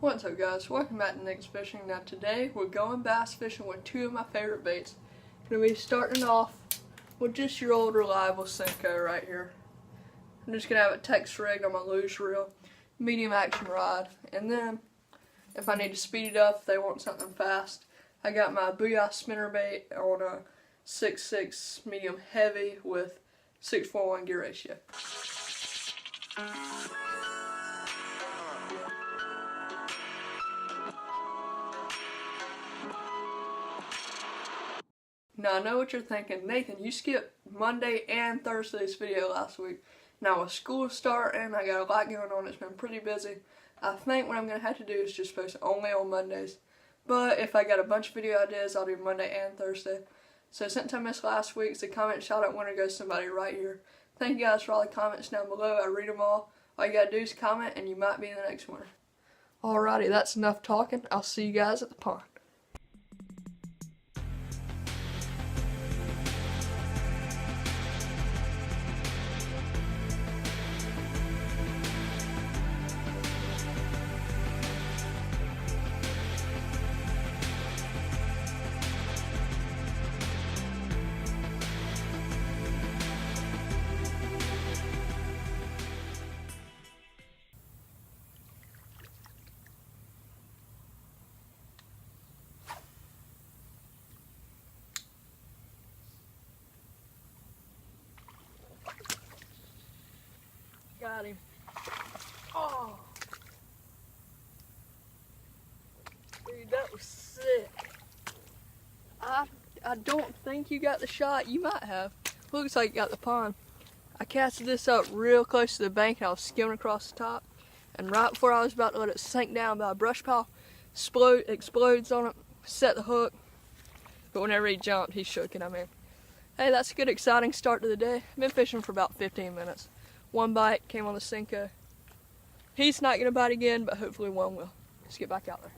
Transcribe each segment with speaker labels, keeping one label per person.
Speaker 1: What's up guys, welcome back to Nick's Fishing. Now today we're going bass fishing with two of my favorite baits. Gonna be starting off with just your old reliable Senko right here. I'm just gonna have it text rigged on my luge reel, medium action rod, and then if I need to speed it up, if they want something fast, I got my Booyah spinnerbait on a 6.6 medium heavy with 6:1 gear ratio. Now I know what you're thinking, Nathan, you skipped Monday and Thursday's video last week. Now with school starting, I got a lot going on, it's been pretty busy. I think what I'm going to have to do is just post only on Mondays. But if I got a bunch of video ideas, I'll do Monday and Thursday. So since I missed last week's, the comment shout out winner goes to somebody right here. Thank you guys for all the comments down below, I read them all. All you gotta do is comment and you might be the next winner. Alrighty, that's enough talking. I'll see you guys at the pond. Got him. Oh. Dude, that was sick. I don't think you got the shot. You might have. Looks like you got the pond. I casted this up real close to the bank and I was skimming across the top. And right before I was about to let it sink down by a brush pile, explodes on it, set the hook. But whenever he jumped, he shook it. I mean, hey, that's a good exciting start to the day. I've been fishing for about 15 minutes. One bite came on the Senko. He's not gonna bite again, but hopefully one will. Let's get back out there.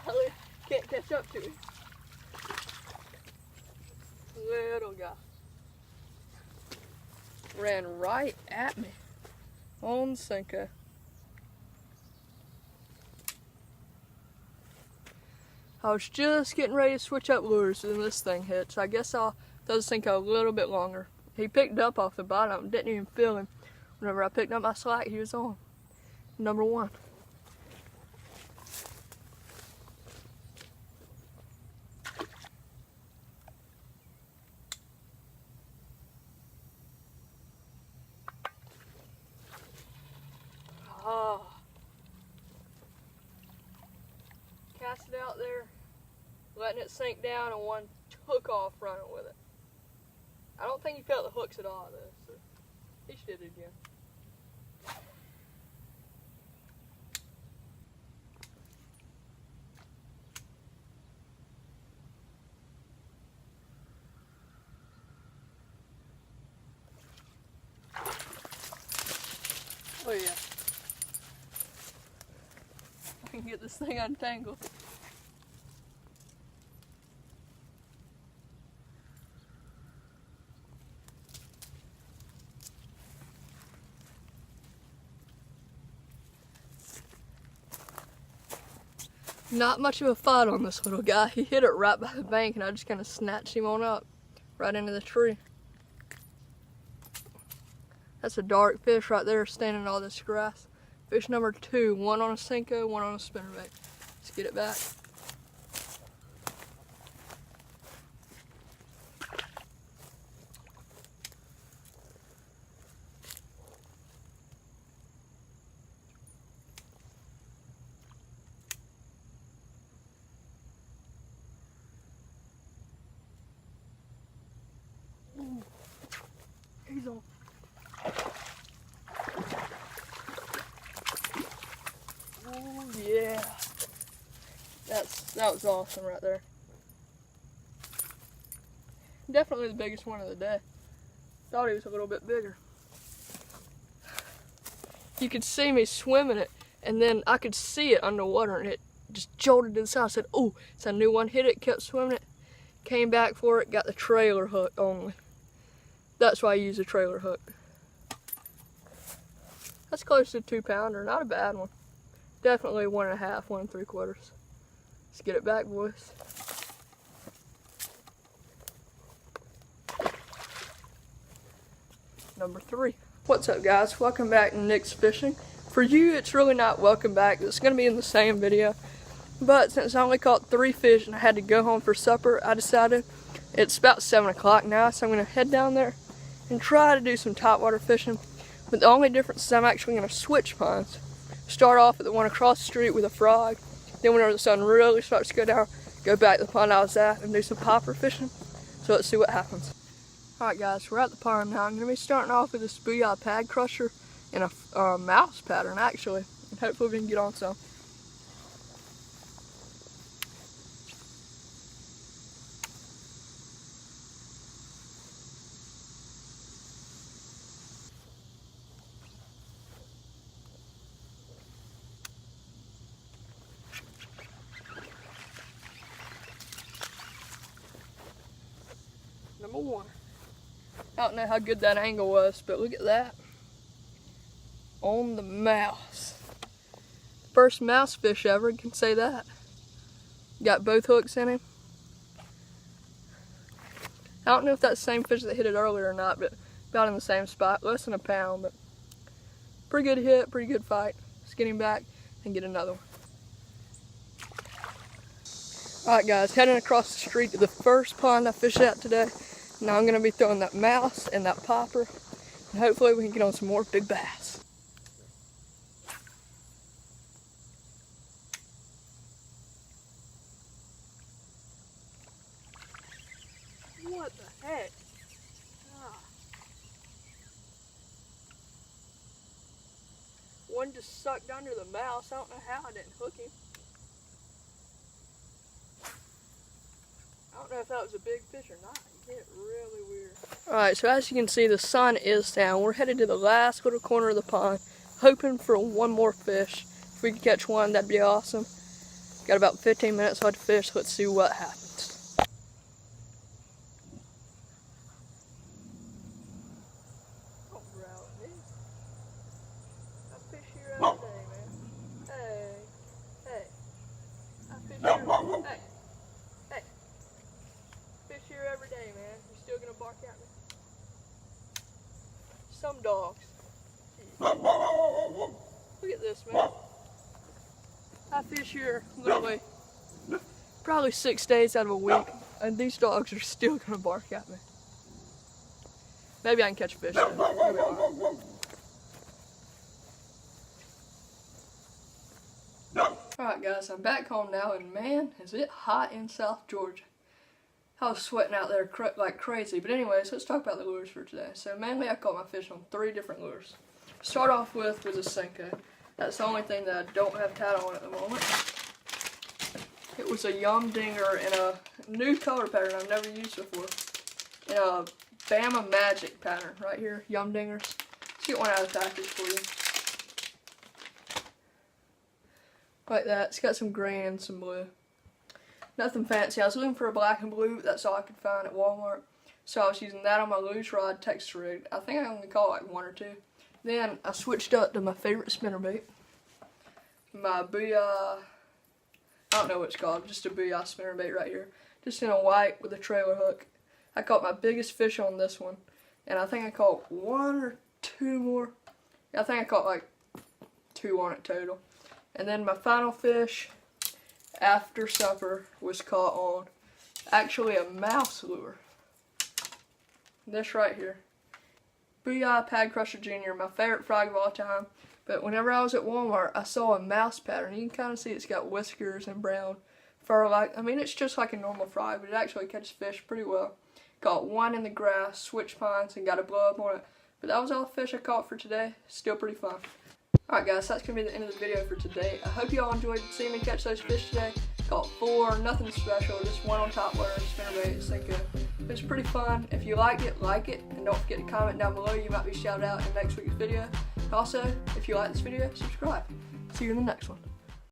Speaker 1: Golly, can't catch up to him. Little guy. Ran right at me on Senko. I was just getting ready to switch up lures and this thing hit, so I guess I'll throw the Senko a little bit longer. He picked up off the bottom, didn't even feel him. Whenever I picked up my slack, he was on. Number one. Oh. Cast it out there, letting it sink down, and one took off running with it. I don't think he felt the hooks at all though, so he should do it again. Oh yeah. I can get this thing untangled. Not much of a fight on this little guy. He hit it right by the bank and I just kind of snatched him on up right into the tree. That's a dark fish right there standing in all this grass. Fish number 2, one on a Senko, one on a spinnerbait. Let's get it back. Ooh, he's on. Oh yeah. That was awesome right there. Definitely the biggest one of the day. thought he was a little bit bigger. You could see me swimming it, and then I could see it underwater, and it just jolted to the side. I said, "Oh, it's a new one." Hit it, kept swimming it, came back for it, got the trailer hook only. That's why I use a trailer hook. That's close to a 2-pounder, not a bad one. Definitely 1.5, 1 3/4. Let's get it back, boys. Number 3. What's up, guys? Welcome back to Nick's Fishing. For you, it's really not welcome back. It's going to be in the same video. But since I only caught 3 fish and I had to go home for supper, I decided it's about 7 o'clock now, so I'm going to head down there and try to do some topwater fishing. But the only difference is I'm actually going to switch ponds. Start off at the one across the street with a frog. Then whenever the sun really starts to go down, go back to the pond I was at and do some popper fishing. So let's see what happens. Alright guys, we're at the pond now. I'm going to be starting off with this Booyah Pad Crusher in a mouse pattern actually. And hopefully we can get on some. Number 1. I don't know how good that angle was, but look at that. On the mouse. First mouse fish ever, can say that. Got both hooks in him. I don't know if that's the same fish that hit it earlier or not, but about in the same spot. Less than a pound, but pretty good hit, pretty good fight. Let's get him back and get another one. Alright guys, heading across the street to the first pond I fished at today. Now I'm going to be throwing that mouse and that popper, and hopefully we can get on some more big bass. What the heck? Ah. One just sucked under the mouse. I don't know how I didn't hook him. I don't know if that was a big fish or not. He hit really weird. Alright, so as you can see, the sun is down. We're headed to the last little corner of the pond, hoping for one more fish. If we can catch one, that'd be awesome. Got about 15 minutes left to fish, so let's see what happens. Don't growl at me. I fish here every day, man. Hey. Hey. I fish here. Hey. Here every day, man. You're still gonna bark at me? Some dogs. Look at this, man. I fish here literally probably 6 days out of a week, and these dogs are still gonna bark at me. Maybe I can catch a fish though. Maybe not. Alright guys, I'm back home now, and man, is it hot in South Georgia. I was sweating out there like crazy. But anyways, let's talk about the lures for today. So mainly I caught my fish on 3 different lures. Start off with was a Senko. That's the only thing that I don't have tied on at the moment. It was a Yum Dinger in a new color pattern I've never used before. In a Bama Magic pattern right here, Yum Dingers. Let's get one out of the package for you. Like that. It's got some green and some blue. Nothing fancy. I was looking for a black and blue, but that's all I could find at Walmart. So I was using that on my loose rod Texas rig. I think I only caught like 1 or 2. Then I switched up to my favorite spinnerbait. My Booyah, I don't know what it's called, just a Booyah spinnerbait right here. Just in a white with a trailer hook. I caught my biggest fish on this one. And I think I caught 1 or 2 more. Yeah, I think I caught like 2 on it total. And then my final fish after supper was caught on actually a mouse lure. This right here. Booyah Pad Crusher Jr., my favorite frog of all time. But whenever I was at Walmart, I saw a mouse pattern. You can kind of see it's got whiskers and brown fur. I mean, it's just like a normal frog, but it actually catches fish pretty well. Caught 1 in the grass, switch ponds, and got a blow up on it. But that was all the fish I caught for today. Still pretty fun. Alright guys, that's going to be the end of the video for today. I hope you all enjoyed seeing me catch those fish today. Caught 4, nothing special, just 1 on topwater, spinnerbait, Senko. It was pretty fun. If you liked it, like it, and don't forget to comment down below. You might be shouted out in next week's video. Also, if you like this video, subscribe. See you in the next one.